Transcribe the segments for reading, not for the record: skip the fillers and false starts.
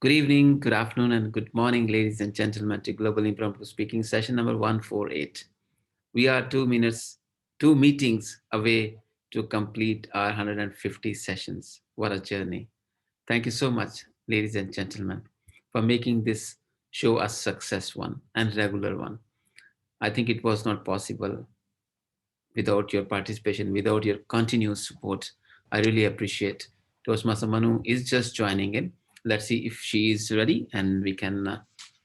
Good evening, good afternoon, and good morning, ladies and gentlemen, to Global Impromptu Speaking session number 148. We are 2 minutes, 2 meetings away to complete our 150 sessions. What a journey. Thank you so much, ladies and gentlemen, for making this show a success one and regular one. I think it was not possible without your participation, without your continuous support. I really appreciate. Toastmaster Manu is just joining in. Let's see if she is ready, and we can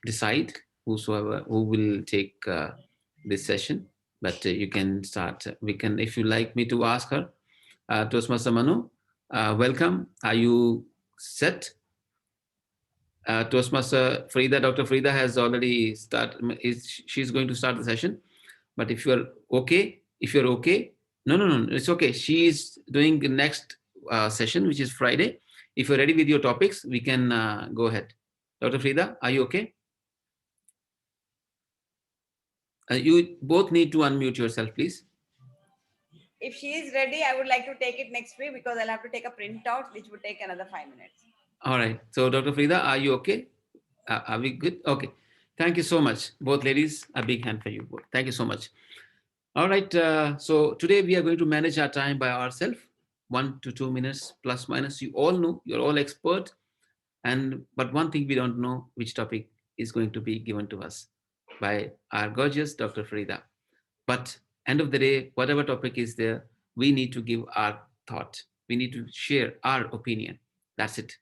decide whosoever who will take this session. But you can start. We can, if you like me to ask her, Toastmaster Manu, welcome. Are you set? Toastmaster Frida, Dr. Frida has already she's going to start the session. But if you're okay, no, it's okay. She is doing the next session, which is Friday. If you're ready with your topics, we can go ahead. Dr. Frida, are you okay? You both need to unmute yourself, please. If she is ready, I would like to take it next week because I'll have to take a printout, which would take another 5 minutes. All right. So, Dr. Frida, are you okay? Are we good? Okay. Thank you so much. Both ladies, a big hand for you both. Thank you so much. All right. So today we are going to manage our time by ourselves, 1 to 2 minutes plus minus. You all know, you're all expert. But one thing we don't know, which topic is going to be given to us by our gorgeous Dr. Farida. But end of the day, whatever topic is there, we need to give our thought. We need to share our opinion. That's it.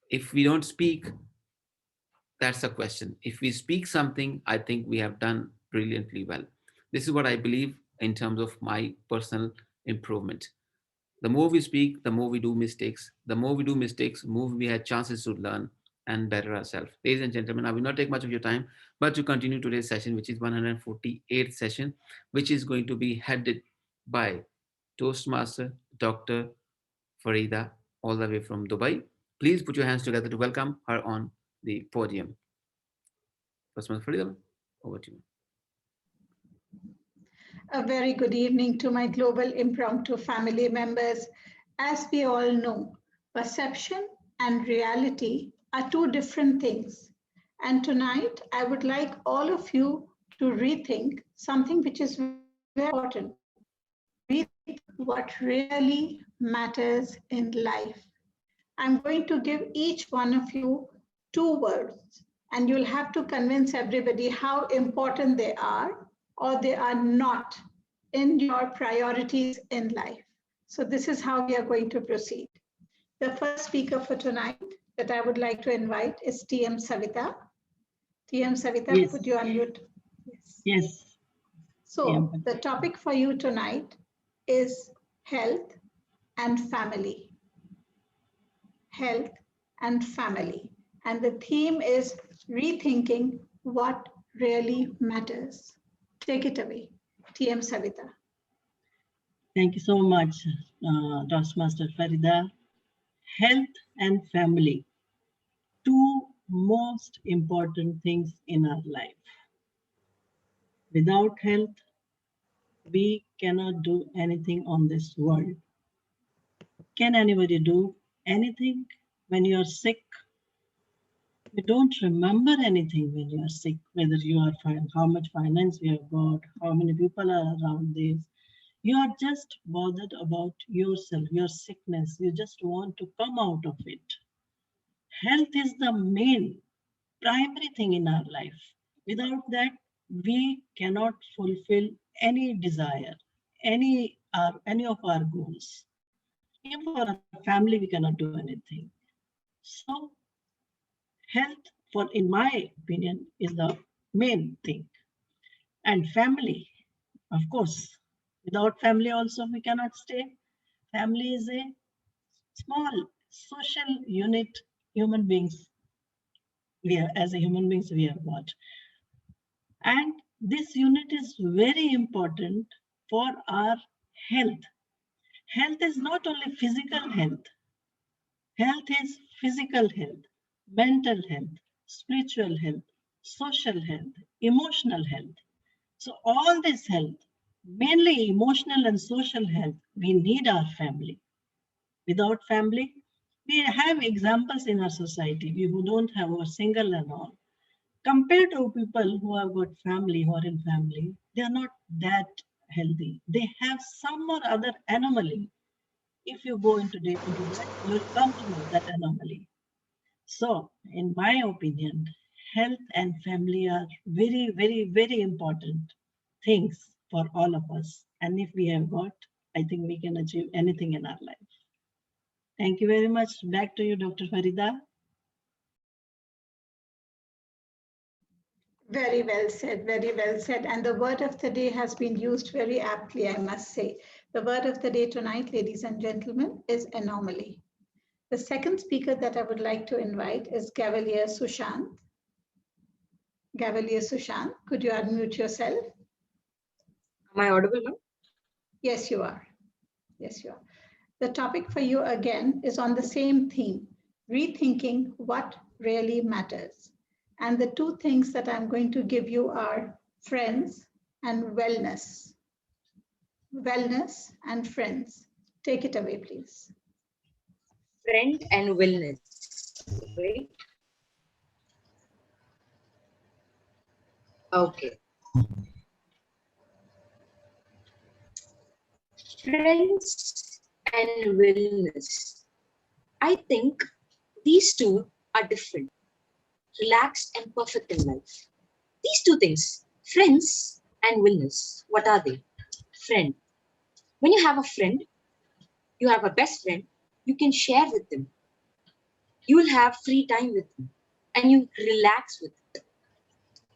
If we don't speak, that's a question. If we speak something, I think we have done brilliantly well. This is what I believe in terms of my personal improvement. The more we speak, the more we do mistakes. The more we do mistakes, the more we have chances to learn and better ourselves. Ladies and gentlemen, I will not take much of your time, but to continue today's session, which is 148th session, which is going to be headed by Toastmaster Dr. Farida, all the way from Dubai. Please put your hands together to welcome her on the podium. Toastmaster Farida, over to you. A very good evening to my global impromptu family members. As we all know, perception and reality are two different things. And tonight, I would like all of you to rethink something which is very important. Rethink what really matters in life. I'm going to give each one of you 2 words, and you'll have to convince everybody how important they are or they are not in your priorities in life. So this is how we are going to proceed. The first speaker for tonight that I would like to invite is TM Savita. TM Savita, yes. Could you unmute? Yes. So the topic for you tonight is health and family. Health and family. And the theme is rethinking what really matters. Take it away, TM Savita. Thank you so much, Toastmaster Farida. Health and family, two most important things in our life. Without health, we cannot do anything on this world. Can anybody do anything when you are sick? You don't remember anything when you are sick, whether you are fine, how much finance you have got, how many people are around this. You are just bothered about yourself, your sickness. You just want to come out of it. Health is the main, primary thing in our life. Without that, we cannot fulfill any desire, any of our goals. Even for our family, we cannot do anything. So health, in my opinion, is the main thing. And family, of course, without family also we cannot stay. Family is a small social unit. Human beings, as a human beings, we are what? And this unit is very important for our health. Health is not only physical health. Health is physical health, mental health, spiritual health, social health, emotional health. So all this health, mainly emotional and social health, we need our family. Without family, We have examples in our society, we who don't have or single and all. Compared to people who have got family, who are in family, they are not that healthy. They have some or other anomaly. If you go into deep into that, you will come to know that anomaly. So, in my opinion, health and family are very, very, very important things for all of us. And if we have got, I think we can achieve anything in our life. Thank you very much. Back to you, Dr. Farida. Very well said, very well said. And the word of the day has been used very aptly, I must say. The word of the day tonight, ladies and gentlemen, is anomaly. The second speaker that I would like to invite is Gavalier Sushant. Gavalier Sushant, could you unmute yourself? Am I audible now? Yes, you are. Yes, you are. The topic for you again is on the same theme, rethinking what really matters. And the two things that I'm going to give you are friends and wellness. Wellness and friends. Take it away, please. Friend and wellness, right? Okay. Friends and wellness. I think these two are different, relaxed and perfect in life. These two things, friends and wellness, what are they? Friend. When you have a friend, you have a best friend, you can share with them. You will have free time with them and you relax with them.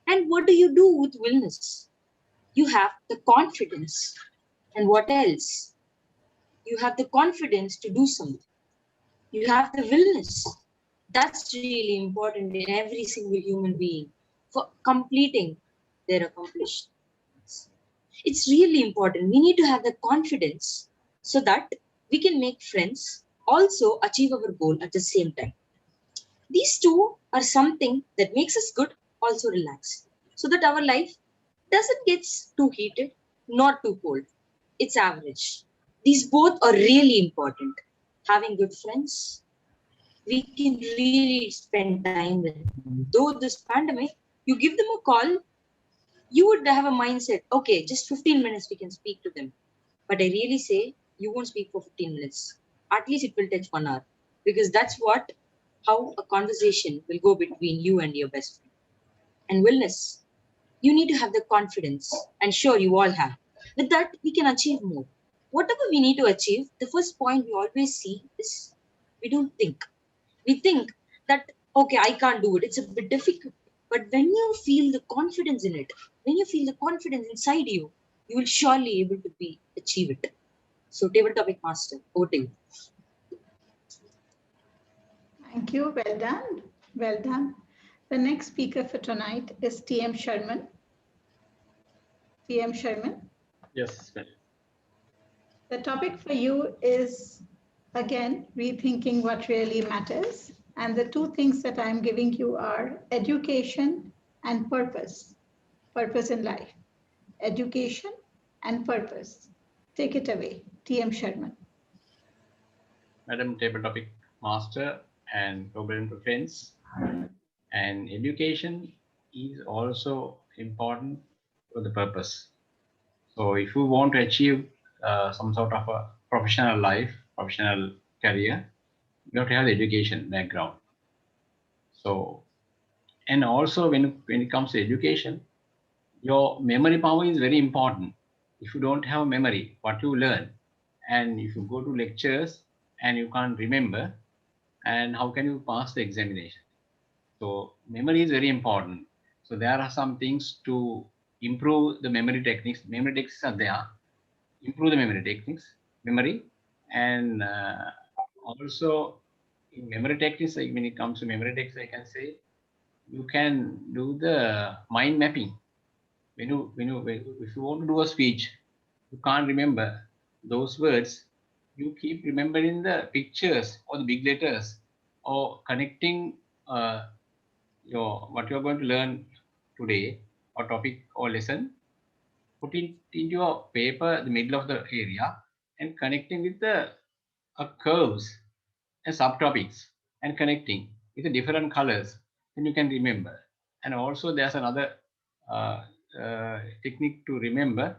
And what do you do with wellness? You have the confidence. And what else? You have the confidence to do something. You have the willness. That's really important in every single human being for completing their accomplishments. It's really important. We need to have the confidence so that we can make friends, also achieve our goal at the same time. These two are something that makes us good, also relaxed, so that our life doesn't get too heated, not too cold. It's average. These both are really important. Having good friends, we can really spend time with them. Though this pandemic, you give them a call, you would have a mindset, okay, just 15 minutes we can speak to them. But I really say, you won't speak for 15 minutes. At least it will touch 1 hour. Because that's how a conversation will go between you and your best friend. And wellness, you need to have the confidence, and sure, you all have. With that, we can achieve more. Whatever we need to achieve, the first point we always see is we don't think. We think that, okay, I can't do it. It's a bit difficult. But when you feel the confidence in it, when you feel the confidence inside you, you will surely able to achieve it. So, table topic master, over to you. Thank you. Well done. Well done. The next speaker for tonight is TM Sharman. TM Sharman. Yes, The topic for you is, again, rethinking what really matters. And the two things that I'm giving you are education and purpose. Purpose in life. Education and purpose. Take it away, TM Sharman. Madam Table Topic Master and Program Friends. And education is also important for the purpose. So if you want to achieve some sort of a professional life, professional career, you have to have the education background. So, and also when it comes to education, your memory power is very important. If you don't have memory, what you learn, and if you go to lectures and you can't remember, and how can you pass the examination? So memory is very important. So there are some things to improve the memory techniques. Memory techniques are there. Improve the memory, and also in memory techniques. Like when it comes to memory techniques, I can say you can do the mind mapping. If you want to do a speech, you can't remember those words. You keep remembering the pictures or the big letters, or connecting what you're going to learn today, or topic or lesson, put it in your paper, the middle of the area, and connecting with the curves. and subtopics and connecting with the different colors, then you can remember. And also there's another technique to remember.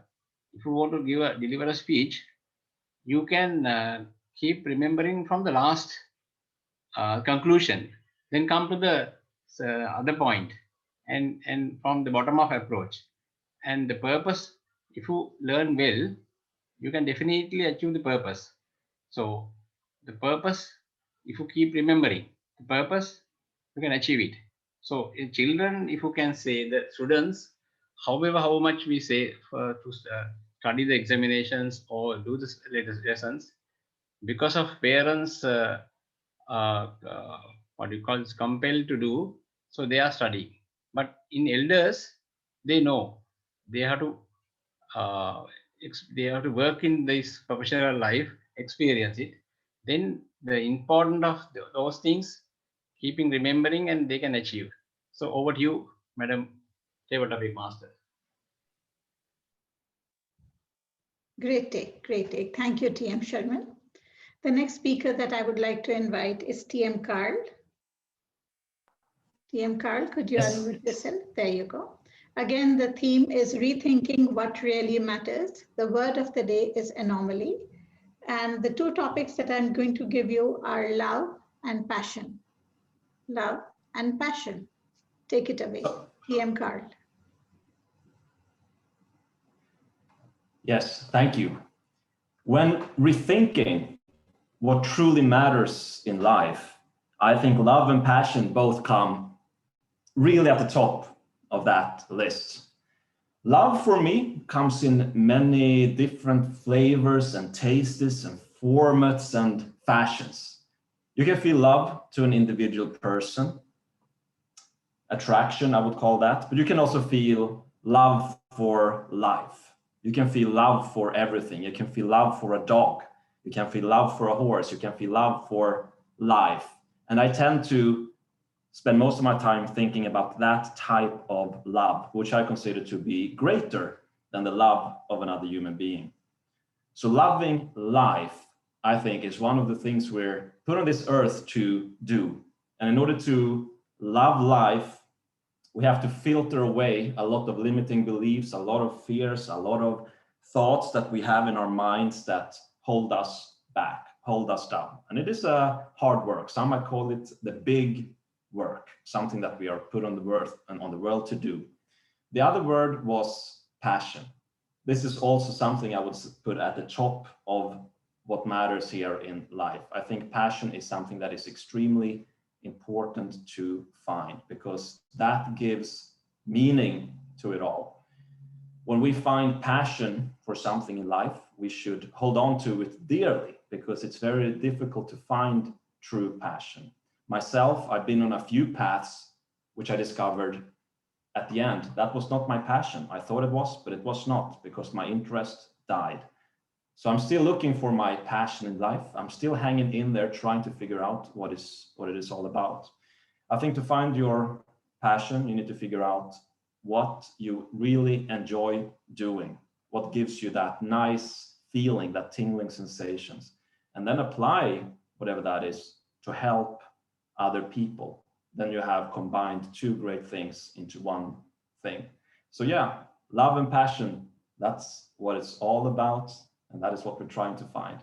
If you want to deliver a speech, you can keep remembering from the last conclusion, then come to the other point, and from the bottom of approach. And the purpose, if you learn well, you can definitely achieve the purpose. So the purpose, if you keep remembering the purpose, you can achieve it. So in children, if you can say the students, however, how much we say to study the examinations or do the lessons, because of parents what you call is compelled to do, so they are studying. But in elders, they know they have to uh, they have to work in this professional life, experience it, then the important of those things keeping remembering, and they can achieve. So over to you, Madam Table Topic Master. Great take, great take. Thank you, TM Sharman. The next speaker that I would like to invite is TM Carl. TM Carl, could you Yes. unmute yourself? There you go. Again, the theme is rethinking what really matters. The word of the day is anomaly. And the two topics that I'm going to give you are love and passion. Love and passion. Take it away, TM Carl. Yes, thank you. When rethinking what truly matters in life, I think love and passion both come really at the top of that list. Love for me comes in many different flavors and tastes and formats and fashions. You can feel love to an individual person, attraction, I would call that, but you can also feel love for life. You can feel love for everything. You can feel love for a dog. You can feel love for a horse. You can feel love for life. And I tend to spend most of my time thinking about that type of love, which I consider to be greater than the love of another human being. So loving life, I think, is one of the things we're put on this earth to do. And in order to love life, we have to filter away a lot of limiting beliefs, a lot of fears, a lot of thoughts that we have in our minds that hold us back, hold us down. And it is a hard work. Some might call it the big work, something that we are put on the earth and on the world to do. The other word was passion. This is also something I would put at the top of what matters here in life. I think passion is something that is extremely important to find, because that gives meaning to it all. When we find passion for something in life, we should hold on to it dearly, because it's very difficult to find true passion. Myself, I've been on a few paths which I discovered at the end that was not my passion. I thought it was, but it was not, because my interest died. So I'm still looking for my passion in life. I'm still hanging in there, trying to figure out what it is all about. I think to find your passion, you need to figure out what you really enjoy doing, what gives you that nice feeling, that tingling sensations, and then apply whatever that is to help other people. Then you have combined two great things into one thing. So yeah, love and passion, that's what it's all about. And that is what we're trying to find.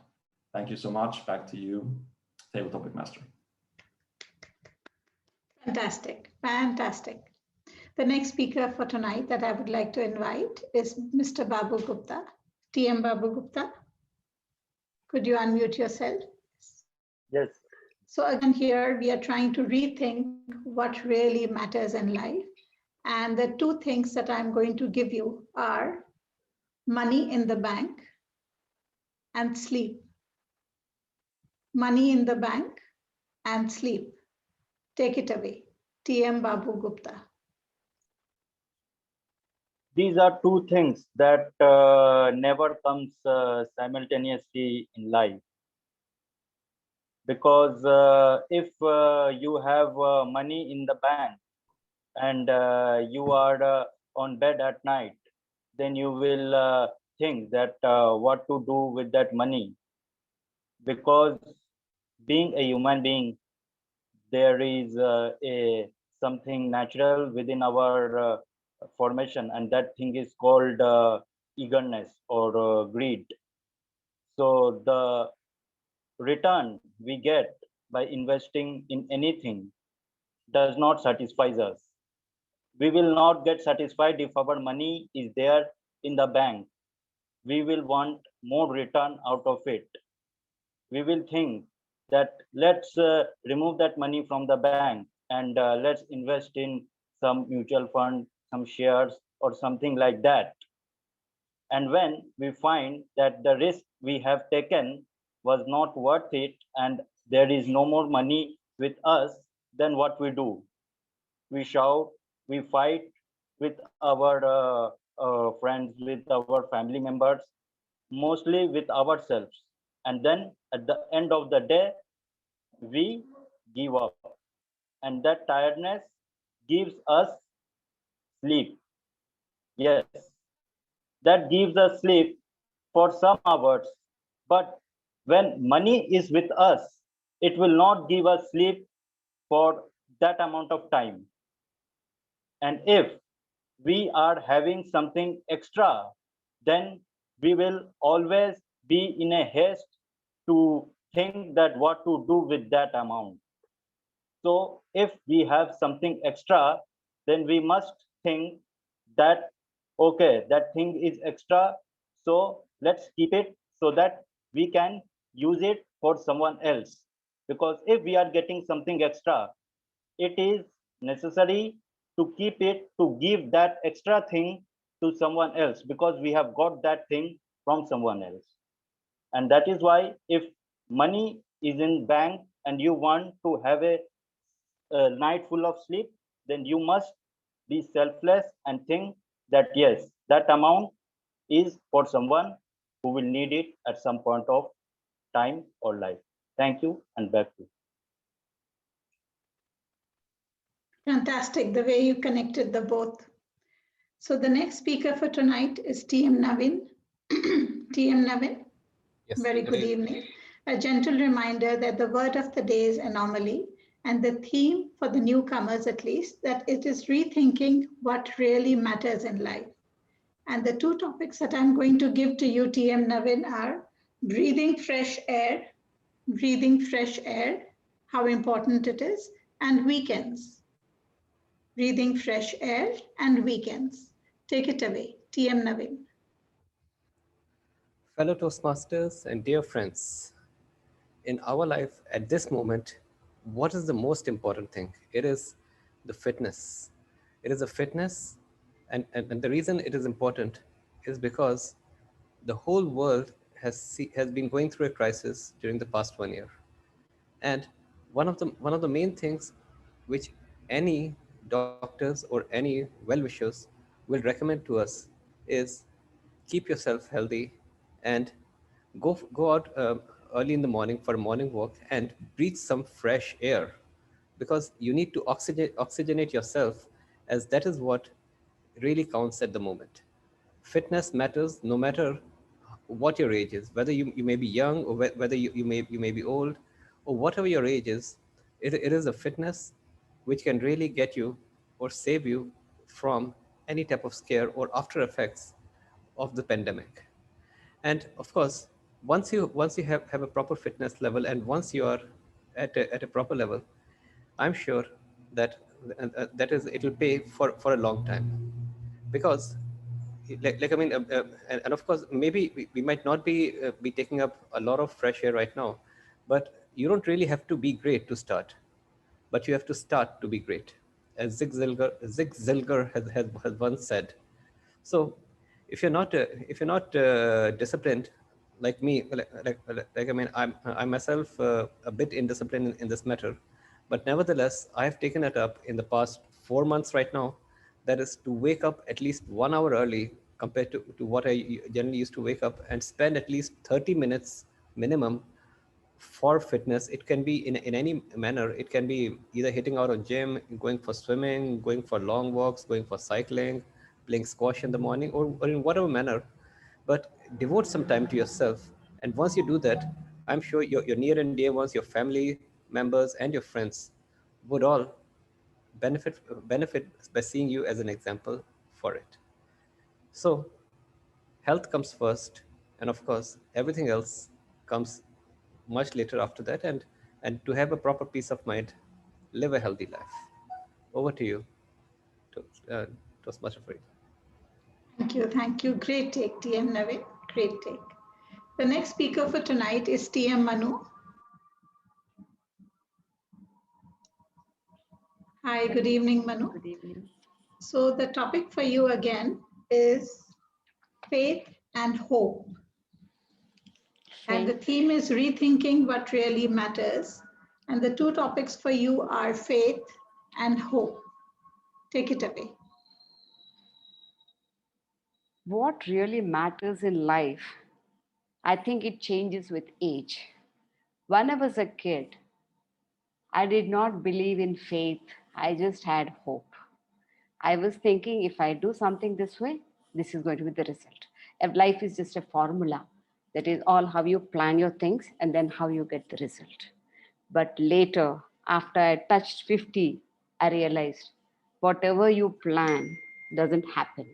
Thank you so much. Back to you, Table Topic Master. Fantastic, fantastic. The next speaker for tonight that I would like to invite is Mr. Babu Gupta. TM Babu Gupta, could you unmute yourself? Yes. So again, here we are trying to rethink what really matters in life. And the two things that I'm going to give you are money in the bank and sleep. Money in the bank and sleep. Take it away, TM Babu Gupta. These are two things that never comes simultaneously in life. Because if you have money in the bank and you are on bed at night, then you will think that what to do with that money. Because being a human being, there is a something natural within our formation, and that thing is called eagerness or greed. So the return we get by investing in anything does not satisfy us. We will not get satisfied if our money is there in the bank. We will want more return out of it. We will think that let's remove that money from the bank and let's invest in some mutual fund, some shares, or something like that. And when we find that the risk we have taken was not worth it and there is no more money with us, then what we do? We shout, we fight with our friends, with our family members, mostly with ourselves. And then at the end of the day, we give up. And that tiredness gives us sleep. Yes, that gives us sleep for some hours. But when money is with us, it will not give us sleep for that amount of time. And if we are having something extra, then we will always be in a haste to think that what to do with that amount. So if we have something extra, then we must think that, okay, that thing is extra. So let's keep it so that we can use it for someone else. Because if we are getting something extra, it is necessary to keep it to give that extra thing to someone else because we have got that thing from someone else. And that is why if money is in bank and you want to have a night full of sleep, then you must be selfless and think that yes, that amount is for someone who will need it at some point of time or life. Thank you, and back to you. Fantastic, the way you connected the both. So the next speaker for tonight is TM Navin. TM Navin, Yes. very good evening. A gentle reminder that the word of the day is anomaly, and the theme for the newcomers at least, that it is rethinking what really matters in life. And the two topics that I'm going to give to you, TM Navin, are breathing fresh air, how important it is, and weekends. Breathing fresh air and weekends. Take it away, TM Navin. Fellow Toastmasters and dear friends, in our life at this moment, what is the most important thing? It is the fitness. It is a fitness, and the reason it is important is because the whole world has been going through a crisis during the past 1 year. And one of the main things which any doctors or any well-wishers will recommend to us is keep yourself healthy and go out early in the morning for a morning walk and breathe some fresh air, because you need to oxygenate yourself, as that is what really counts at the moment. Fitness matters no matter what your age is, whether you may be young or whether you may be old, or whatever your age is. It is a fitness which can really get you or save you from any type of scare or after effects of the pandemic. And of course, once you have a proper fitness level, and once you are at a proper level, I'm sure that that is, it'll pay for a long time. Because like I mean, and of course, maybe we might not be taking up a lot of fresh air right now, but you don't really have to be great to start, but you have to start to be great, as Zig Ziglar has once said. So if you're not disciplined like me, like I mean, I'm myself a bit indisciplined in this matter, but nevertheless, I have taken it up in the past 4 months right now. That is to wake up at least 1 hour early compared to what I generally used to wake up, and spend at least 30 minutes minimum for fitness. It can be in any manner. It can be either hitting out on gym, going for swimming, going for long walks, going for cycling, playing squash in the morning, or in whatever manner. But devote some time to yourself. And once you do that, I'm sure your near and dear ones, your family members, and your friends would all benefit by seeing you as an example for it. So, health comes first, and of course, everything else comes much later after that. And to have a proper peace of mind, live a healthy life. Over to you, to Toastmaster Farid. Thank you. Thank you. Great take, TM Navin. Great take. The next speaker for tonight is TM Manu. Hi, good evening, Manu. Good evening. So the topic for you again is faith and hope. And the theme is rethinking what really matters. And the two topics for you are faith and hope. Take it away. What really matters in life, I think it changes with age. When I was a kid, I did not believe in faith, I just had hope. I was thinking if I do something this way, this is going to be the result. If life is just a formula, that is all how you plan your things and then how you get the result. But later, after I touched 50, I realized whatever you plan doesn't happen.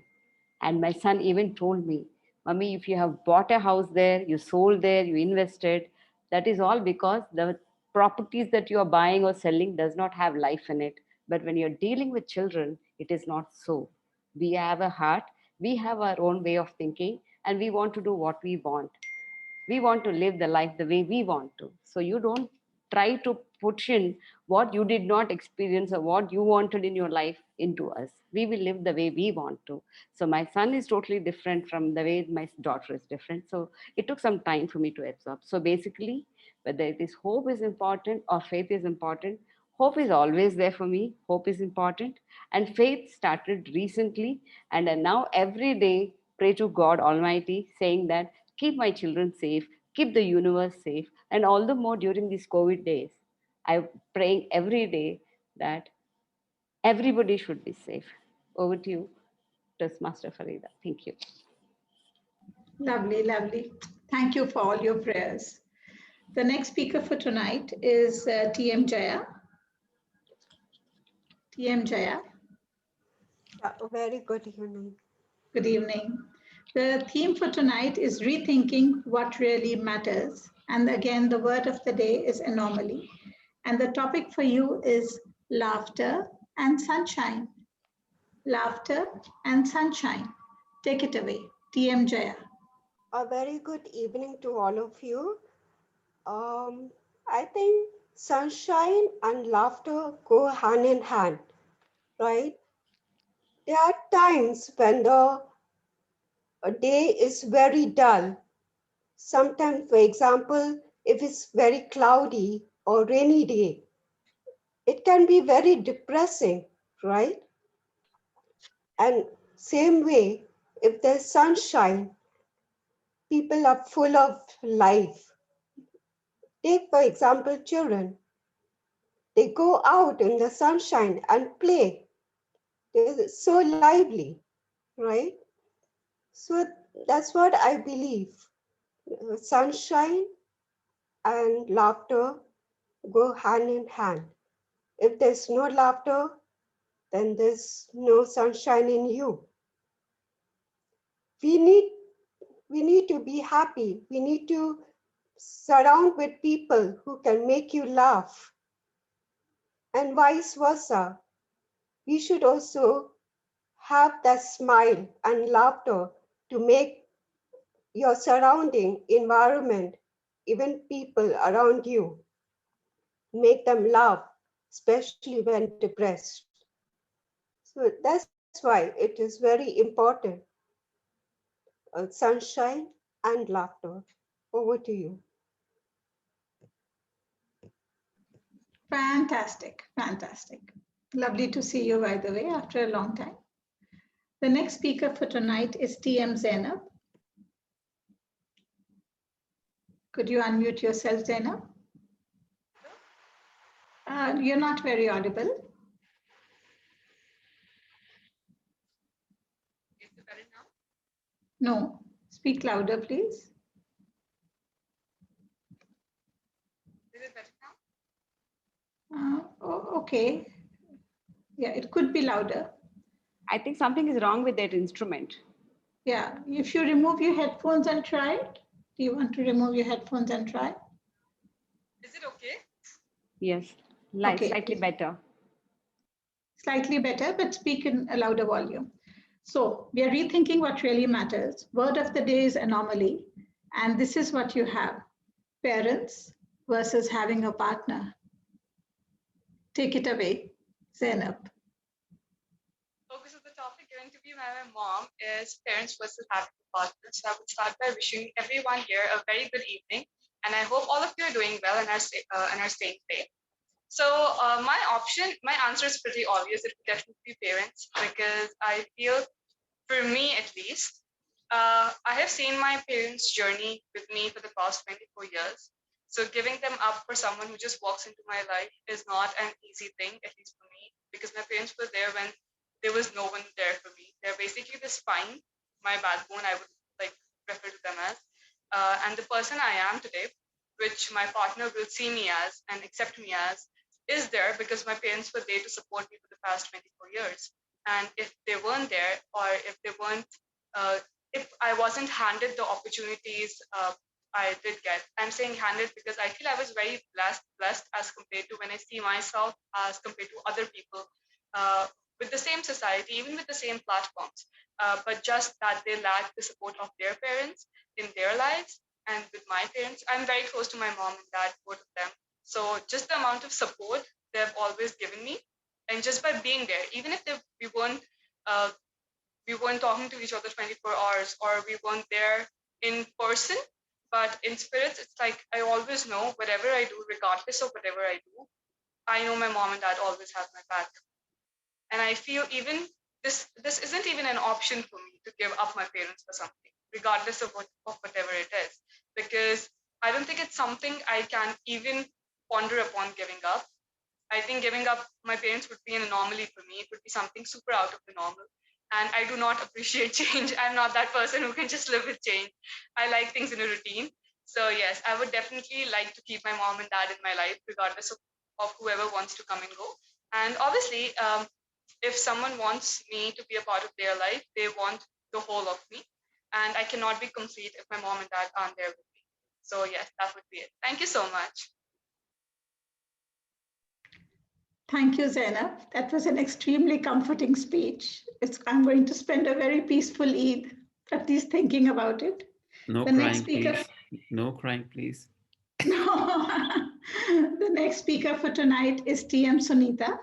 And my son even told me, Mommy, if you have bought a house there, you sold there, you invested, that is all because the properties that you are buying or selling does not have life in it. But when you're dealing with children, it is not so. We have a heart, we have our own way of thinking, and we want to do what we want. We want to live the life the way we want to. So you don't try to push in what you did not experience or what you wanted in your life into us. We will live the way we want to. So my son is totally different from the way my daughter is different. So it took some time for me to absorb. So basically, whether it is hope is important or faith is important, hope is always there for me. Hope is important. And faith started recently. And I now every day pray to God Almighty, saying that keep my children safe, keep the universe safe, and all the more during these COVID days. I'm praying every day that everybody should be safe. Over to you, Toastmaster Farida. Thank you. Lovely, lovely. Thank you for all your prayers. The next speaker for tonight is TM Jaya. TM Jaya. Very good evening. Good evening. The theme for tonight is rethinking what really matters. And again, the word of the day is anomaly. And the topic for you is laughter and sunshine. Laughter and sunshine. Take it away, TM Jaya. A very good evening to all of you. I think sunshine and laughter go hand in hand, right? There are times when the day is very dull. Sometimes, for example, if it's very cloudy or rainy day, it can be very depressing, right? And same way, if there's sunshine, people are full of life. Take, for example, children. They go out in the sunshine and play. They're so lively, right? So that's what I believe. Sunshine and laughter go hand in hand. If there's no laughter, then there's no sunshine in you. We need to be happy. We need to surround with people who can make you laugh, and vice versa. We should also have that smile and laughter to make your surrounding environment, even people around you, make them laugh, especially when depressed. So that's why it is very important. Sunshine and laughter. Over to you. Fantastic, fantastic. Lovely to see you, by the way, after a long time. The next speaker for tonight is TM Zainab. Could you unmute yourself, Zainab? You're not very audible. No, speak louder, please. Okay. Yeah, it could be louder. I think something is wrong with that instrument. Yeah, if you remove your headphones and try it. Do you want to remove your headphones and try? Is it okay? Yes, Okay. slightly better. Slightly better, but speak in a louder volume. So we are rethinking what really matters. Word of the day is anomaly. And this is what you have. Parents versus having a partner. Take it away, Zainab. Okay, so the topic given to me by my mom is parents versus having a partner. So I would start by wishing everyone here a very good evening, and I hope all of you are doing well and are staying safe. So my answer is pretty obvious. It would definitely be parents because I feel, for me at least, I have seen my parents' journey with me for the past 24 years. So giving them up for someone who just walks into my life is not an easy thing, at least for me, because my parents were there when there was no one there for me. They're basically the spine, my backbone, I would like refer to them as. And the person I am today, which my partner will see me as and accept me as, is there because my parents were there to support me for the past 24 years. And if they weren't there, or if they weren't, uh, if I wasn't handed the opportunities I did get, I'm saying handed because I feel I was very blessed as compared to when I see myself as compared to other people uh, with the same society, even with the same platforms. But just that they lack the support of their parents in their lives. And with my parents, I'm very close to my mom and dad, both of them. So just the amount of support they've always given me, and just by being there, even if uh, we weren't talking to each other 24 hours, or we weren't there in person, but in spirits, it's like I always know whatever I do, regardless of whatever I do, I know my mom and dad always have my back. And I feel even this isn't even an option for me to give up my parents for something, regardless of whatever it is, because I don't think it's something I can even ponder upon giving up. I think giving up my parents would be an anomaly for me. It would be something super out of the normal. And I do not appreciate change. I'm not that person who can just live with change. I like things in a routine. So yes, I would definitely like to keep my mom and dad in my life, regardless of whoever wants to come and go. And obviously, if someone wants me to be a part of their life, they want the whole of me. And I cannot be complete if my mom and dad aren't there with me. So yes, that would be it. Thank you so much. Thank you, Zainab. That was an extremely comforting speech. I'm going to spend a very peaceful Eid, at least thinking about it. No The next crying, speaker, please. No crying, please. no, the next speaker for tonight is TM Sunita.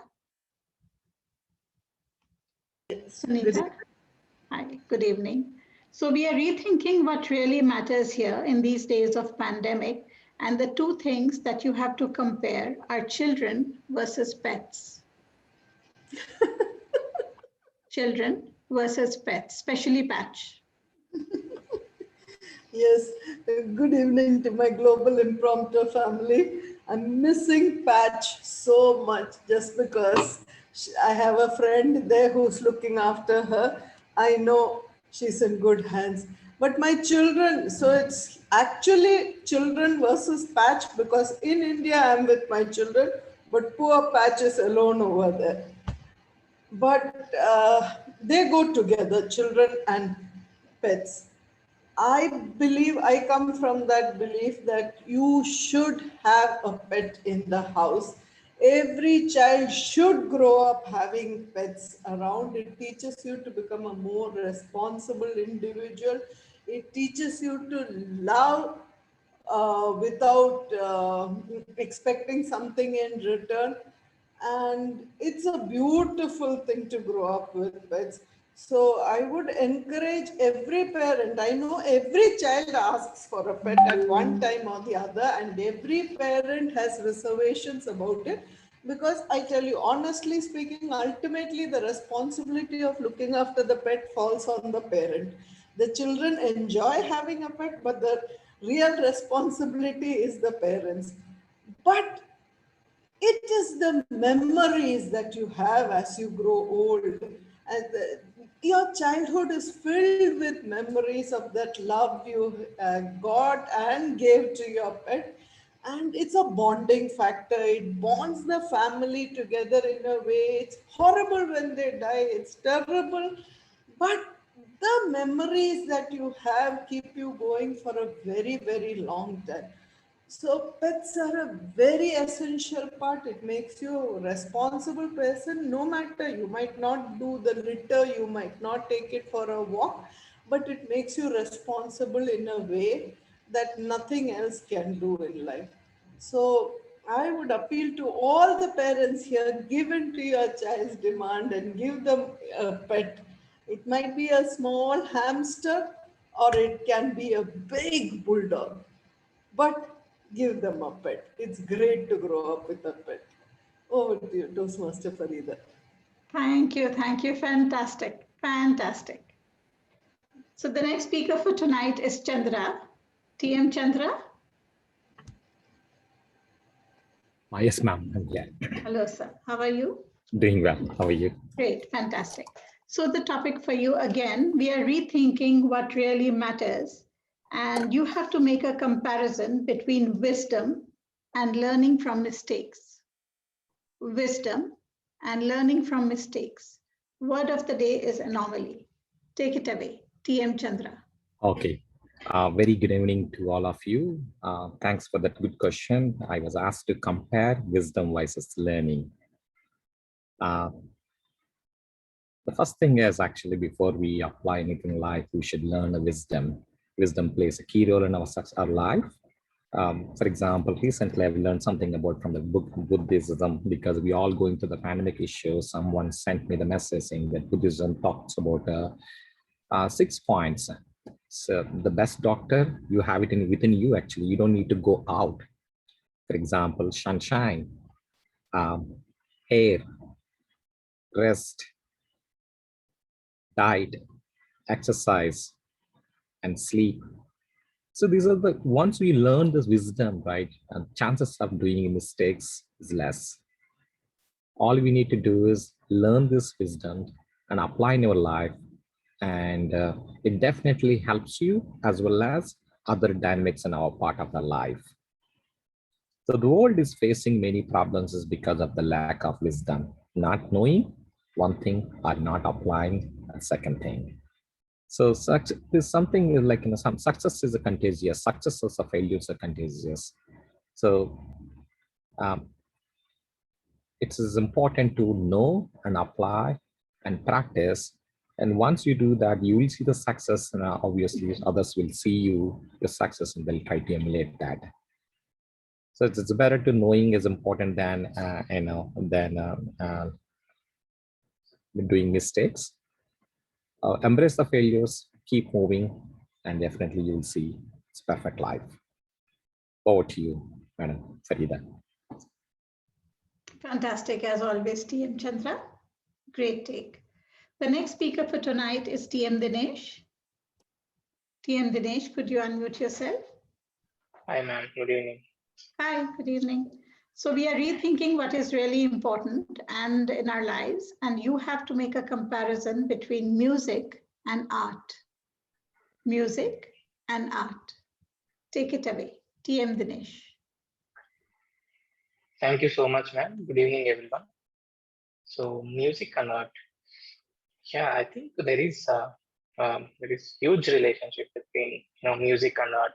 Sunita, hi, good evening. So we are rethinking what really matters here in these days of pandemic, and the two things that you have to compare are children versus pets. Children versus pets, especially Patch. Yes, good evening to my global impromptu family. I'm missing Patch so much just because I have a friend there who's looking after her. I know she's in good hands. But my children, so it's actually children versus Patch because in India I'm with my children, but poor Patch is alone over there. But they go together, children and pets. I believe I come from that belief that you should have a pet in the house. Every child should grow up having pets around. It teaches you to become a more responsible individual. It teaches you to love without expecting something in return. And it's a beautiful thing to grow up with pets. So I would encourage every parent. I know every child asks for a pet at one time or the other, and every parent has reservations about it. Because I tell you, honestly speaking, ultimately the responsibility of looking after the pet falls on the parent. The children enjoy having a pet, but the real responsibility is the parents. But it is the memories that you have as you grow old. And your childhood is filled with memories of that love you got and gave to your pet. and it's a bonding factor. It bonds the family together in a way. It's horrible when they die, it's terrible, but the memories that you have keep you going for a very, very long time. So pets are a very essential part. It makes you a responsible person. No matter, you might not do the litter, you might not take it for a walk, but it makes you responsible in a way that nothing else can do in life. So I would appeal to all the parents here, give in to your child's demand and give them a pet. It might be a small hamster or it can be a big bulldog, but give them a pet. It's great to grow up with a pet. Over to you, Toastmaster Farida. Thank you. Thank you. Fantastic. Fantastic. So the next speaker for tonight is Chandra. TM Chandra. Yes, ma'am. Yeah. Hello, sir. How are you? Doing well. How are you? Great. Fantastic. So the topic for you again, we are rethinking what really matters. And you have to make a comparison between wisdom and learning from mistakes. Wisdom and learning from mistakes. Word of the day is anomaly. Take it away, TM Chandra. Okay. Very good evening to all of you. Thanks for that good question. I was asked to compare wisdom versus learning. Uh, the first thing is actually before we apply anything in life, we should learn a wisdom. Wisdom plays a key role in our life. For example, recently I've learned something about from the book Buddhism, because we all going through the pandemic issue. Someone sent me the message saying that Buddhism talks about 6 points. So the best doctor, you have it within you actually. You don't need to go out. For example, sunshine, air, rest, diet, exercise, and sleep. So these are the, once we learn this wisdom, right, and chances of doing mistakes is less. All we need to do is learn this wisdom and apply in your life. And it definitely helps you as well as other dynamics in our part of the life. So the world is facing many problems is because of the lack of wisdom, not knowing one thing or not applying a second thing. So such is something like, some success is a contagious, successes or failures are contagious. So it is important to know and apply and practice. And once you do that, you will see the success, and obviously others will see your success and they'll try to emulate that. So it's better to knowing is important than doing mistakes. Embrace the failures, keep moving, and definitely you will see it's perfect life. Over to you, Madam Farida. Fantastic as always, TM Chandra. Great take. The next speaker for tonight is TM Dinesh. TM Dinesh, could you unmute yourself? Hi, ma'am. Good evening. Hi, good evening. So we are rethinking what is really important and in our lives, and you have to make a comparison between music and art. Music and art. Take it away, TM Dinesh. Thank you so much, ma'am. Good evening, everyone. So music and art. Yeah, I think there is huge relationship between music and art.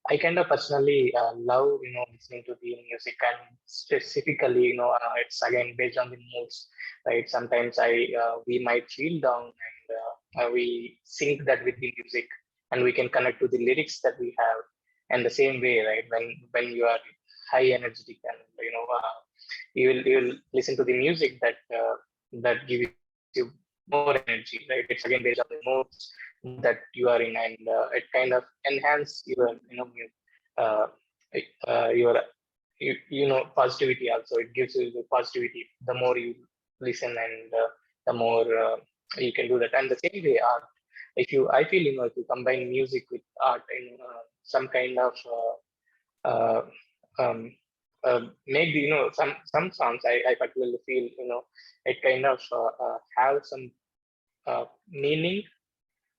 I kind of personally love listening to the music, and specifically it's again based on the moods, right? Sometimes we might feel down, and we sync that with the music, and we can connect to the lyrics that we have. And the same way, right? When you are high energetic, and you will listen to the music that gives you more energy, right? It's again based on the moods that you are in, and it kind of enhance uh, your positivity also. It gives you the positivity the more you listen, and the more you can do that. And the same way art, I feel if you combine music with art in some kind of uh, um, make the some songs, I particularly feel it kind of have some meaning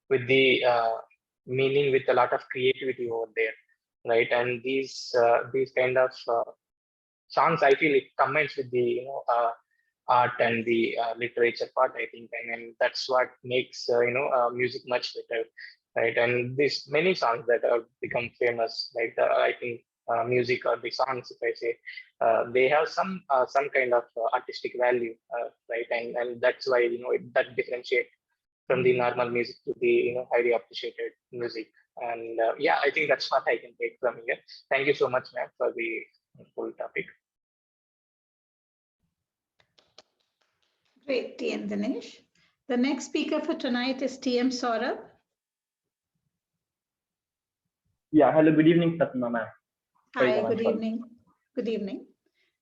with the meaning with a lot of creativity over there. right? And these kind of songs, I feel it combines with the art and the literature part, I think, and that's what makes music much better, right? And these many songs that have become famous, like I think music or the songs, if I say, they have some kind of artistic value, right? And that's why that differentiate from the normal music to the highly appreciated music. And yeah, I think that's what I can take from here. Thank you so much, ma'am, for the full topic. Great, TM Dinesh. The next speaker for tonight is TM Saurabh. Yeah, hello, good evening, Satma ma'am. Hi, good evening. Good evening.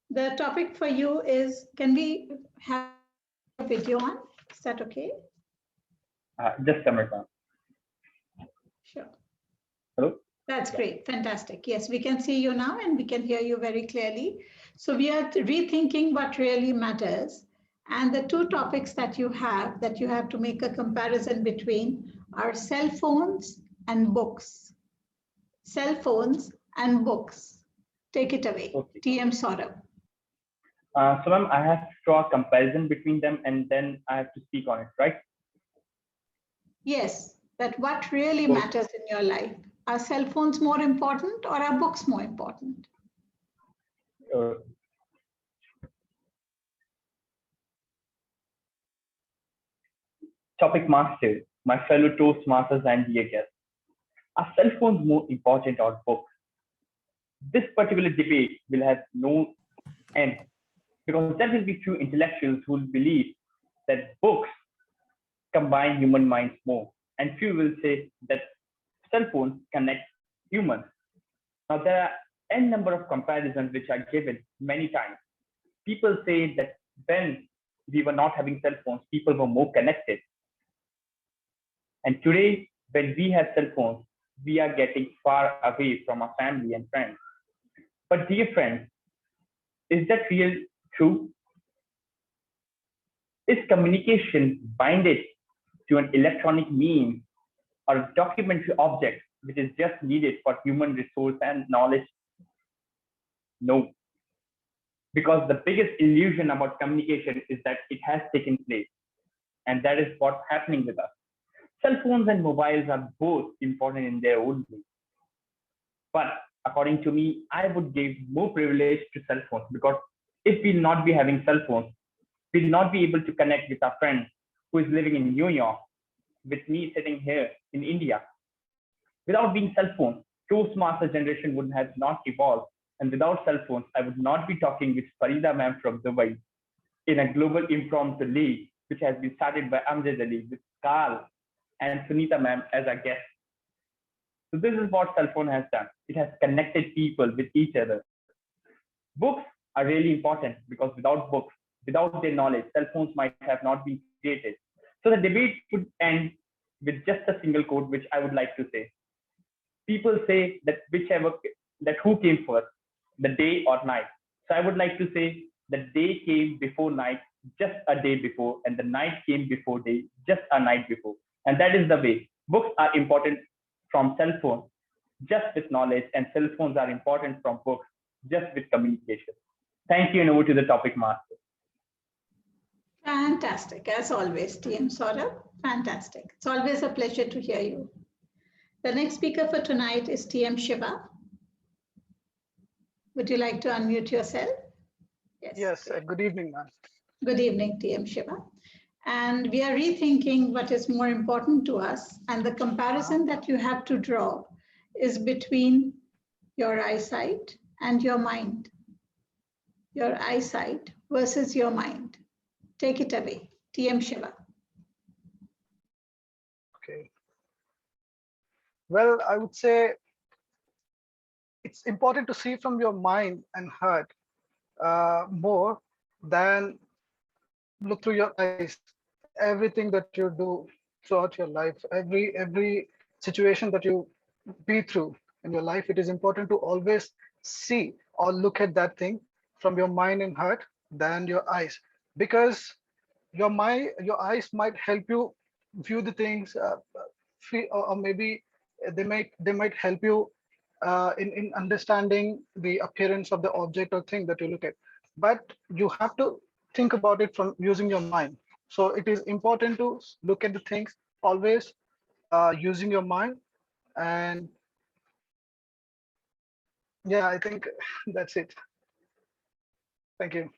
The topic for you is, can we have a video on? Is that okay? Just a minute, ma'am. Sure. Hello? That's great. Fantastic. Yes, we can see you now and we can hear you very clearly. So we are rethinking what really matters. And the two topics that you have to make a comparison between are cell phones and books. Cell phones and books. Take it away. Okay. TM Saurabh. So ma'am, I have to draw a comparison between them and then I have to speak on it, right? Yes, that what really matters in your life. Are cell phones more important or are books more important? Topic master, my fellow Toastmasters and dear guests. Are cell phones more important or books? This particular debate will have no end because there will be few intellectuals who will believe that books combine human minds more, and few will say that cell phones connect humans. Now, there are n number of comparisons which are given many times. People say that when we were not having cell phones, people were more connected. And today, when we have cell phones, we are getting far away from our family and friends. But dear friends, is that real true? Is communication binded to an electronic means or a documentary object which is just needed for human resource and knowledge? No. Because the biggest illusion about communication is that it has taken place. And that is what's happening with us. Cell phones and mobiles are both important in their own way. But according to me, I would give more privilege to cell phones because if we'll not be having cell phones, we'll not be able to connect with our friend who is living in New York, with me sitting here in India. Without being cell phones, Toastmaster generation would have not evolved. And without cell phones, I would not be talking with Farida ma'am from Dubai in a global impromptu league, which has been started by Amjad Ali with Carl and Sunita ma'am as our guests. So this is what cell phone has done. It has connected people with each other. Books are really important because without books, without their knowledge, cell phones might have not been created. So the debate would end with just a single quote, which I would like to say. People say that who came first, the day or night. So I would like to say the day came before night, just a day before, and the night came before day, just a night before. And that is the way. Books are important from cell phone, just with knowledge, and cell phones are important from books, just with communication. Thank you, and over to the topic master. Fantastic, as always, TM Saurabh. Fantastic. It's always a pleasure to hear you. The next speaker for tonight is TM Shiva. Would you like to unmute yourself? Yes, good evening, ma'am. Good evening, TM Shiva. And we are rethinking what is more important to us. And the comparison that you have to draw is between your eyesight and your mind. Your eyesight versus your mind. Take it away, TM Shiva. Okay. Well, I would say it's important to see from your mind and heart more than look through your eyes. Everything that you do throughout your life, every situation that you be through in your life, it is important to always see or look at that thing from your mind and heart than your eyes, because your eyes might help you view the things, or maybe they might help you in understanding the appearance of the object or thing that you look at, but you have to think about it from using your mind. So it is important to look at the things always using your mind. And yeah, I think that's it. Thank you.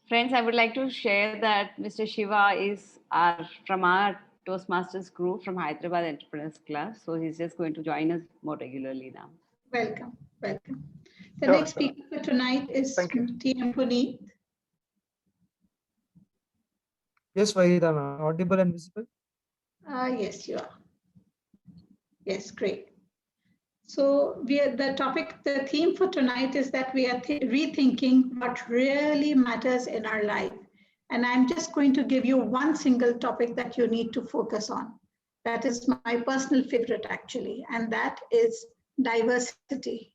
Friends, I would like to share that Mr. Shiva is from our Toastmasters group from Hyderabad Entrepreneurs Club. So he's just going to join us more regularly now. Welcome, welcome. The Sure, next sure. speaker for tonight is Thank you. TM Puneet. Yes, Vahida, am I audible and visible? Yes, you are. Yes, great. So the theme for tonight is that we are rethinking what really matters in our life. And I'm just going to give you one single topic that you need to focus on. That is my personal favorite, actually, and that is diversity.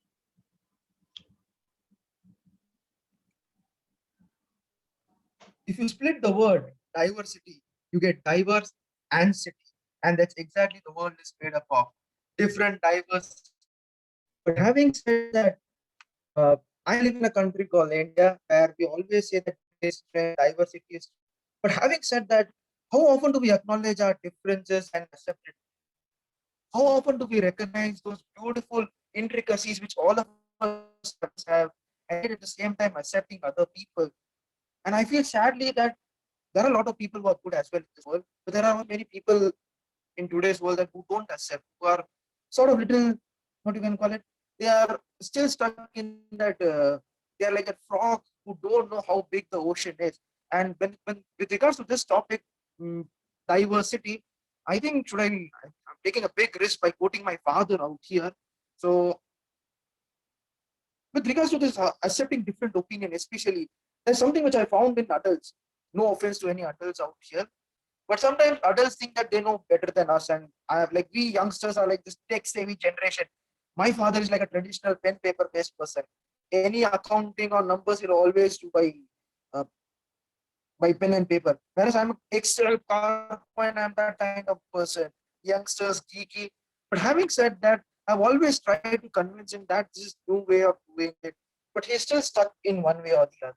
If you split the word diversity, you get diverse and city. And that's exactly the world is made up of. Different diverse. But having said that, I live in a country called India where we always say that diversity is. But having said that, how often do we acknowledge our differences and accept it? How often do we recognize those beautiful intricacies which all of us have, and yet at the same time accepting other people? And I feel sadly that there are a lot of people who are good as well in this world, but there are many people in today's world that who don't accept, who are sort of little, what you can call it, they are still stuck in that, they are like a frog who don't know how big the ocean is. And when with regards to this topic, diversity, I think I'm taking a big risk by quoting my father out here. So with regards to this accepting different opinion, especially, there's something which I found in adults. No offense to any adults out here, but sometimes adults think that they know better than us, and like we youngsters are like this tech-savvy generation. My father is like a traditional pen paper based person. Any accounting or numbers he'll always do uh, by pen and paper. Whereas I'm an Excel PowerPoint, I'm that kind of person. Youngsters geeky. But having said that, I've always tried to convince him that this is new way of doing it. But he's still stuck in one way or the other.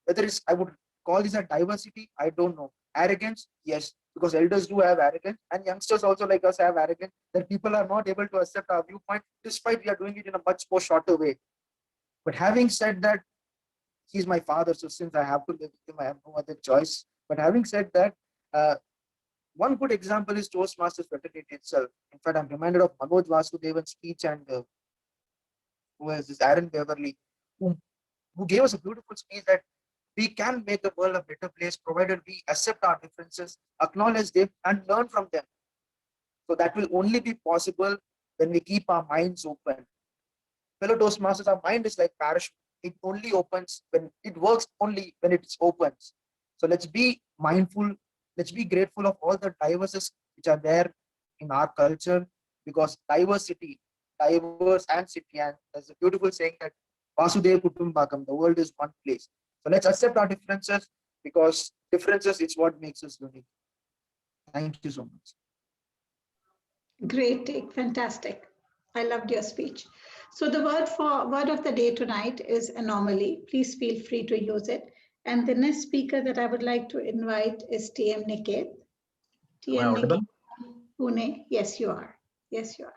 Whether it's I would call this a diversity, I don't know. Arrogance, yes, because elders do have arrogance, and youngsters also like us have arrogance that people are not able to accept our viewpoint, despite we are doing it in a much more shorter way. But having said that, he's my father, so since I have to live with him, I have no other choice. But having said that, uh, one good example is Toastmasters fraternity itself. In fact, I'm reminded of Manoj Vasudevan's speech and who is this Aaron Beverly, who gave us a beautiful speech that we can make the world a better place provided we accept our differences, acknowledge them, and learn from them. So that will only be possible when we keep our minds open. Fellow Toastmasters, our mind is like parachute. It only opens when it works, only when it opens. So let's be mindful. Let's be grateful of all the diversities which are there in our culture, because diversity, diverse and city. And there's a beautiful saying that Vasudeva Kutumbakam, the world is one place. So let's accept our differences, because differences is what makes us unique. Thank you so much. Great take, fantastic. I loved your speech. So the word of the day tonight is anomaly. Please feel free to use it. And the next speaker that I would like to invite is TM Niket. TM Niket, Pune. Yes, you are. Yes, you are.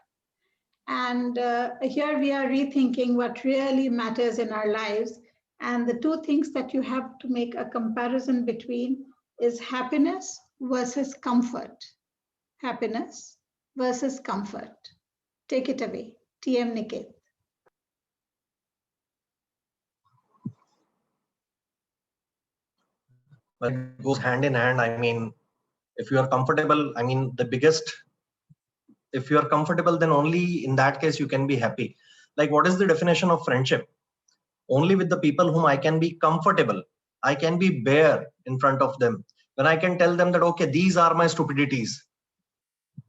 And here we are rethinking what really matters in our lives. And the two things that you have to make a comparison between is happiness versus comfort. Happiness versus comfort. Take it away, TM Niket. Well, it goes hand in hand. I mean, if you are comfortable, I mean, if you are comfortable, then only in that case you can be happy. Like, what is the definition of friendship? Only with the people whom I can be comfortable. I can be bare in front of them. When I can tell them that, okay, these are my stupidities.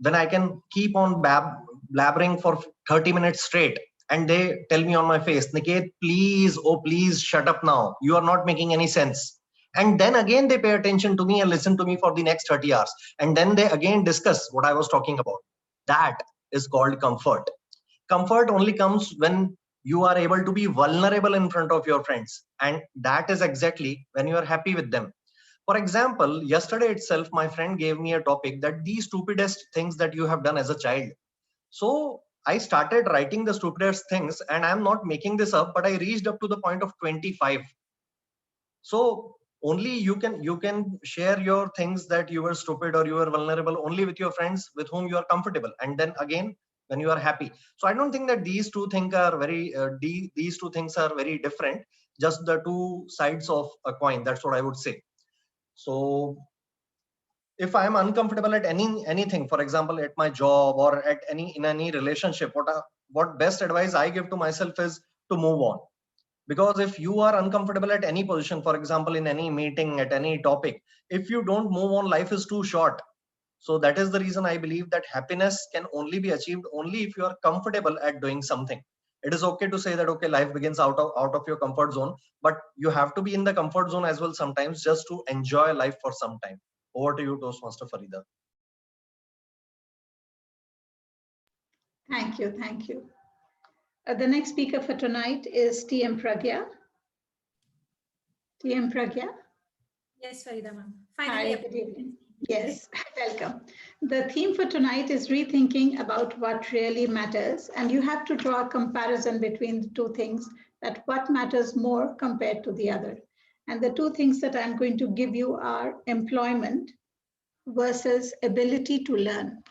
Then I can keep on blabbering for 30 minutes straight. And they tell me on my face, Niket, please, oh, please shut up now. You are not making any sense. And then again, they pay attention to me and listen to me for the next 30 hours. And then they again discuss what I was talking about. That is called comfort. Comfort only comes when you are able to be vulnerable in front of your friends. And that is exactly when you are happy with them. For example, yesterday itself, my friend gave me a topic that the stupidest things that you have done as a child. So I started writing the stupidest things, and I'm not making this up, but I reached up to the point of 25. So only you can share your things that you were stupid or you were vulnerable only with your friends with whom you are comfortable, and then again when you are happy. So I don't think that these two things are these two things are very different, just the two sides of a coin. That's what I would say. So if I am uncomfortable at anything, for example at my job or at any relationship, what best advice I give to myself is to move on. Because if you are uncomfortable at any position, for example in any meeting, at any topic, if you don't move on, life is too short. So that is the reason I believe that happiness can only be achieved only if you are comfortable at doing something. It is okay to say that okay, life begins out of your comfort zone, but you have to be in the comfort zone as well sometimes, just to enjoy life for some time. Over to you, Toastmaster Farida. Thank you. Thank you. The next speaker for tonight is TM Pragya. TM Pragya. Yes, Farida ma'am. Hi, Finally. good evening. Yes, welcome. The theme for tonight is rethinking about what really matters, and you have to draw a comparison between the two things, that what matters more compared to the other. And the two things that I'm going to give you are employment versus ability to learn.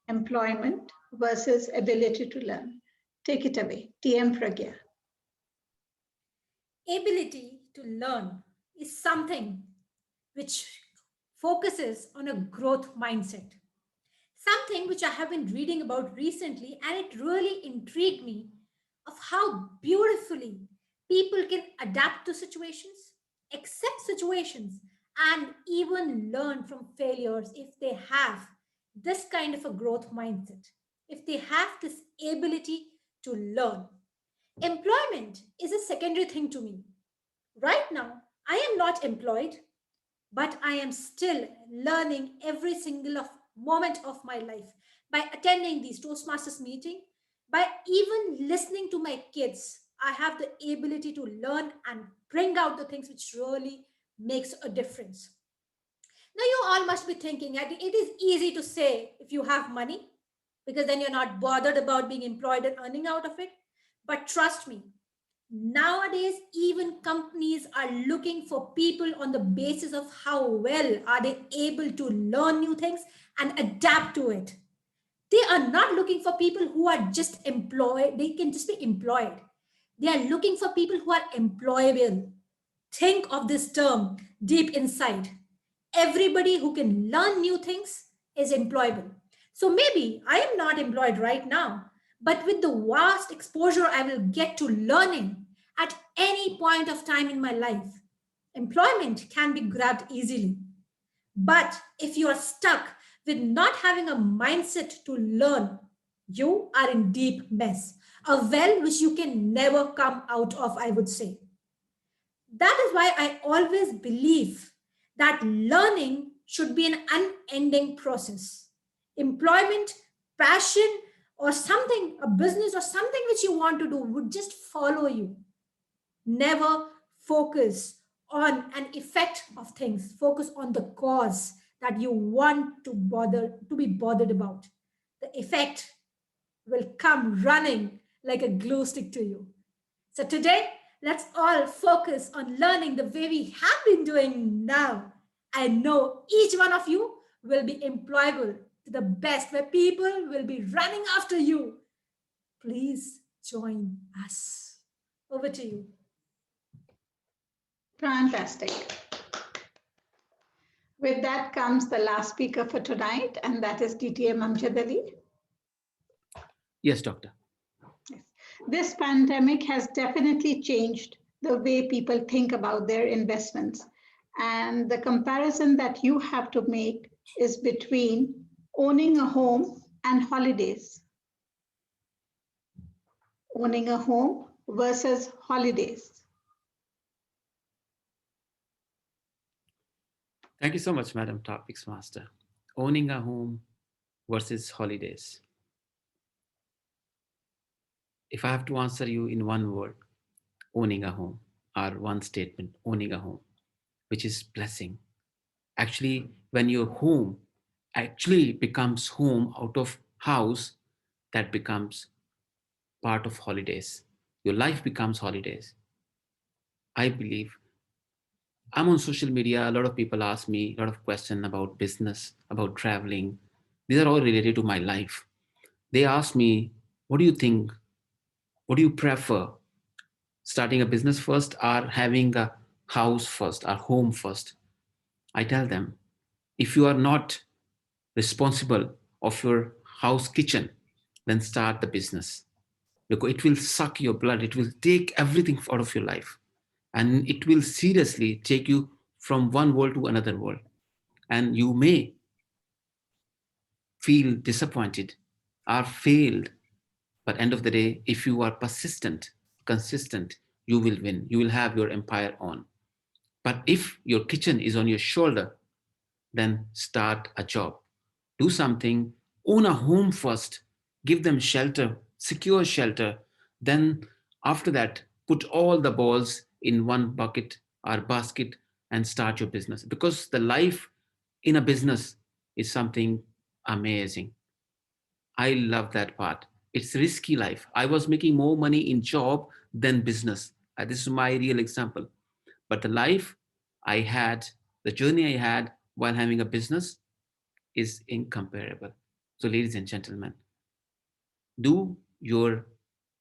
Employment versus ability to learn. Take it away, TM Pragya. Ability to learn is something which focuses on a growth mindset. Something which I have been reading about recently, and it really intrigued me of how beautifully people can adapt to situations, accept situations, and even learn from failures if they have this kind of a growth mindset, if they have this ability to learn. Employment is a secondary thing to me. Right now, I am not employed, but I am still learning every single moment of my life by attending these Toastmasters meeting, by even listening to my kids. I have the ability to learn and bring out the things which really makes a difference. Now you all must be thinking that it is easy to say if you have money, because then you're not bothered about being employed and earning out of it. But trust me, nowadays even companies are looking for people on the basis of how well are they able to learn new things and adapt to it. They are not looking for people who are just employed, they can just be employed. They are looking for people who are employable. Think of this term deep inside. Everybody who can learn new things is employable. So maybe I am not employed right now, but with the vast exposure I will get to learning at any point of time in my life, employment can be grabbed easily. But if you are stuck with not having a mindset to learn, you are in deep mess, a well which you can never come out of, I would say. That is why I always believe that learning should be an unending process. Employment, passion, or something, a business or something which you want to do would just follow you. Never focus on an effect of things. Focus on the cause that you want to be bothered about. The effect will come running like a glue stick to you. So today, let's all focus on learning the way we have been doing now. I know each one of you will be employable to the best, where people will be running after you. Please join us. Over to you. Fantastic. With that comes the last speaker for tonight, and that is DTM Amjad. Yes, doctor. This pandemic has definitely changed the way people think about their investments. And the comparison that you have to make is between owning a home and holidays. Owning a home versus holidays. Thank you so much, Madam Topics Master. Owning a home versus holidays. If I have to answer you in one word, owning a home, or one statement, owning a home, which is blessing. Actually, when your home actually becomes home out of house, that becomes part of holidays. Your life becomes holidays. I believe I'm on social media. A lot of people ask me a lot of questions about business, about traveling. These are all related to my life. They ask me, what do you think? What do you prefer? Starting a business first or having a house first or home first? I tell them, if you are not responsible of your house kitchen, then start the business, because it will suck your blood, it will take everything out of your life, and it will seriously take you from one world to another world. And you may feel disappointed or failed, but end of the day, if you are persistent, consistent, you will win, you will have your empire on. But if your kitchen is on your shoulder, then start a job, do something, own a home first, give them shelter, secure shelter. Then, after that, put all the balls in one bucket or basket and start your business. Because the life in a business is something amazing. I love that part. It's risky life. I was making more money in job than business. This is my real example. But the life I had, the journey I had while having a business is incomparable. So, ladies and gentlemen, do your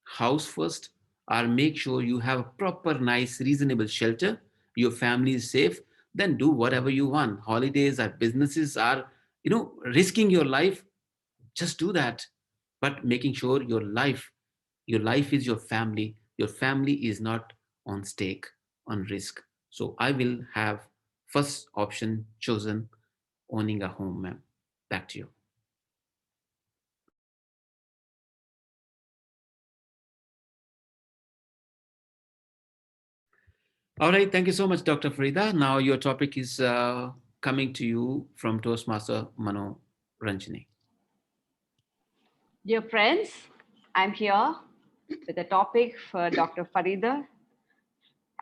house first, or make sure you have a proper, nice, reasonable shelter. Your family is safe. Then do whatever you want. Holidays or businesses are, risking your life. Just do that, but making sure your life is your family. Your family is not on stake, on risk. So I will have first option chosen, owning a home, ma'am. Back to you. All right, thank you so much, Dr. Farida. Now your topic is coming to you from Toastmaster Mano Ranjani. Dear friends, I'm here with a topic for Dr. Farida.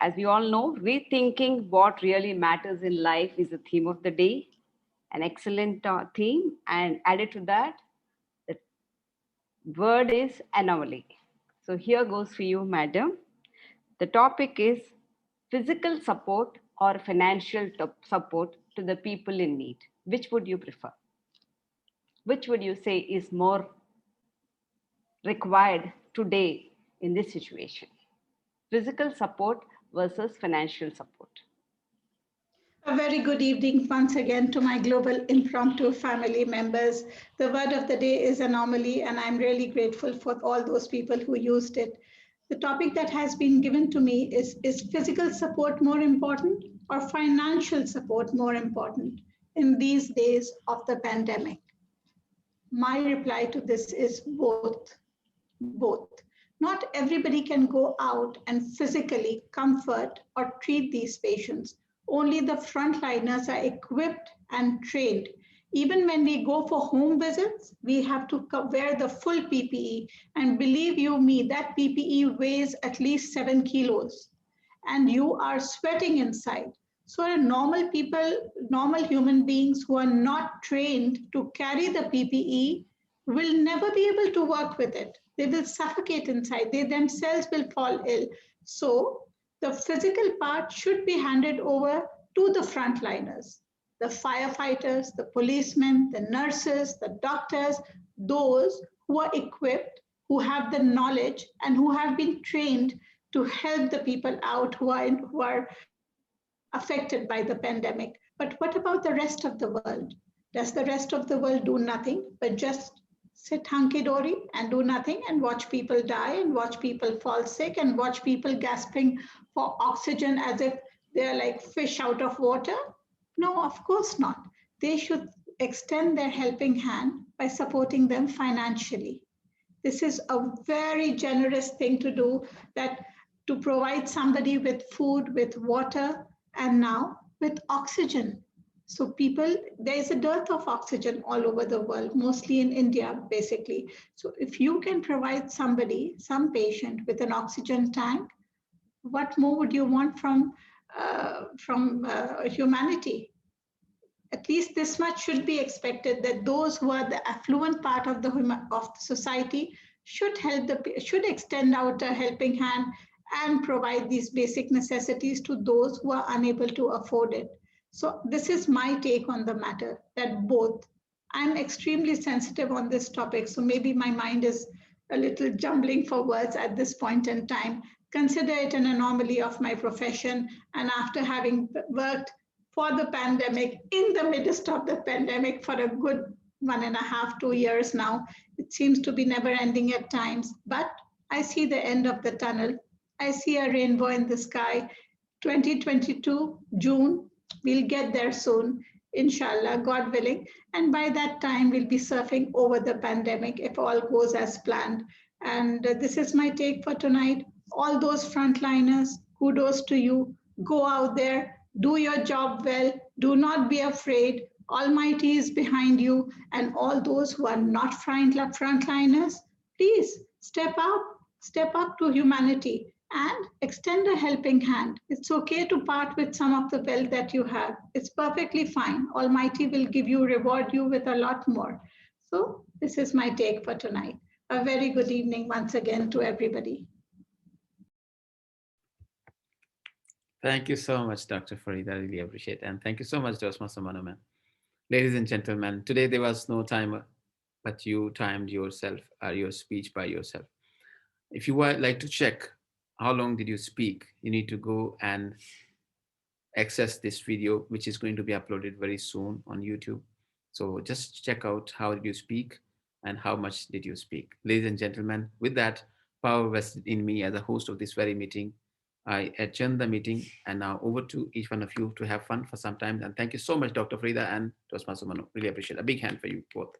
As we all know, rethinking what really matters in life is the theme of the day, an excellent theme. And added to that, the word is anomaly. So here goes for you, madam. The topic is physical support or financial support to the people in need. Which would you prefer? Which would you say is more required today in this situation? Physical support versus financial support. A very good evening once again to my global impromptu family members. The word of the day is anomaly, and I'm really grateful for all those people who used it. The topic that has been given to me is physical support more important or financial support more important in these days of the pandemic? My reply to this is both. Both. Not everybody can go out and physically comfort or treat these patients. Only the frontliners are equipped and trained. Even when we go for home visits, we have to wear the full PPE. And believe you me, that PPE weighs at least 7 kilos. And you are sweating inside. So normal human beings who are not trained to carry the PPE will never be able to work with it. They will suffocate inside. They themselves will fall ill. So the physical part should be handed over to the frontliners, the firefighters, the policemen, the nurses, the doctors, those who are equipped, who have the knowledge, and who have been trained to help the people out who are affected by the pandemic. But what about the rest of the world? Does the rest of the world do nothing but just sit hunky dory and do nothing and watch people die and watch people fall sick and watch people gasping for oxygen as if they're like fish out of water? No, of course not. They should extend their helping hand by supporting them financially. This is a very generous thing to do, that to provide somebody with food, with water, and now with oxygen. So people, there is a dearth of oxygen all over the world, mostly in India, basically. So if you can provide somebody, some patient with an oxygen tank, what more would you want from humanity? At least this much should be expected, that those who are the affluent part of the society should should extend out a helping hand and provide these basic necessities to those who are unable to afford it. So this is my take on the matter, that both. I'm extremely sensitive on this topic, so maybe my mind is a little jumbling for words at this point in time. Consider it an anomaly of my profession, and after having worked for the pandemic, in the midst of the pandemic for a good 1.5, 2 years now. It seems to be never ending at times, but I see the end of the tunnel. I see a rainbow in the sky. 2022, June, we'll get there soon, inshallah, God willing. And by that time, we'll be surfing over the pandemic if all goes as planned. And this is my take for tonight. All those frontliners, kudos to you. Go out there, do your job well, do not be afraid. Almighty is behind you, and all those who are not frontliners, please step up to humanity and extend a helping hand. It's okay to part with some of the wealth that you have. It's perfectly fine. Almighty will give you, reward you with a lot more. So, this is my take for tonight. A very good evening once again to everybody. Thank you so much, Dr. Farid. I really appreciate it. And thank you so much, Josma Samanaman. Ladies and gentlemen, today there was no timer, but you timed yourself, your speech by yourself. If you would like to check how long did you speak, you need to go and access this video, which is going to be uploaded very soon on YouTube. So just check out how did you speak and how much did you speak. Ladies and gentlemen, with that power vested in me as a host of this very meeting, I adjourn the meeting, and now over to each one of you to have fun for some time. And thank you so much, Dr. Frida and Tosma Sumano. Really appreciate it. A big hand for you both.